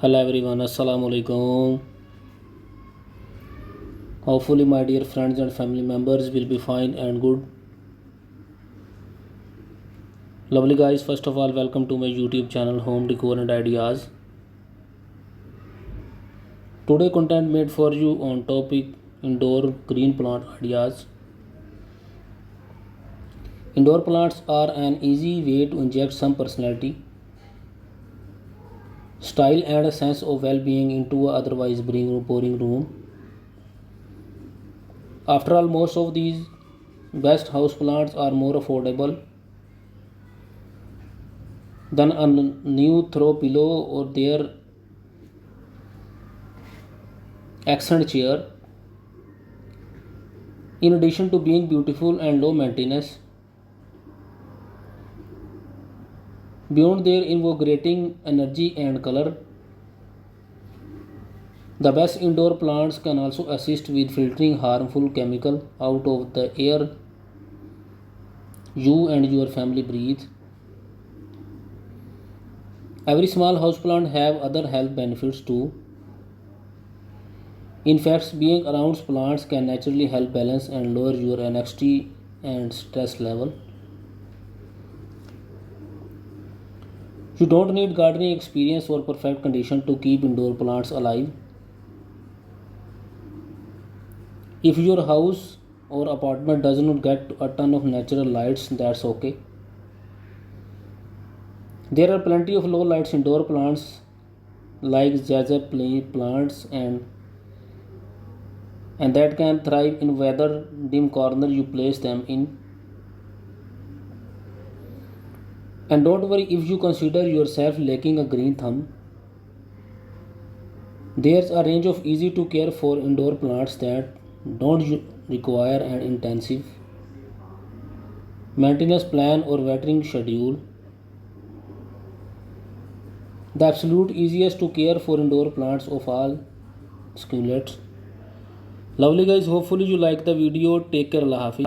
Hello everyone, Assalamu alaikum. Hopefully, my dear friends and family members will be fine and good. Lovely guys, first of all, welcome to my YouTube channel Home Decor and Ideas. Today, content made for you on topic indoor green plant ideas. Indoor plants are an easy way to inject some personality, style, and a sense of well being into a otherwise boring room. After all, most of these best house plants are more affordable than a new throw pillow or their accent chair. In addition to being beautiful and low maintenance, beyond their invigorating energy and color, the best indoor plants can also assist with filtering harmful chemical out of the air you and your family breathe. Every small houseplant have other health benefits too. In fact, being around plants can naturally help balance and lower your anxiety and stress level. You don't need gardening experience or perfect condition to keep indoor plants alive. If your house or apartment does not get a ton of natural lights, that's okay. There are plenty of low lights indoor plants like plants and that can thrive in weather dim corner you place them in. And don't worry if you consider yourself lacking a green thumb. There's a range of easy to care for indoor plants that don't require an intensive maintenance plan or watering schedule. The absolute easiest to care for indoor plants of all succulents. Lovely guys, hopefully you like the video. Take care, Allah Hafiz.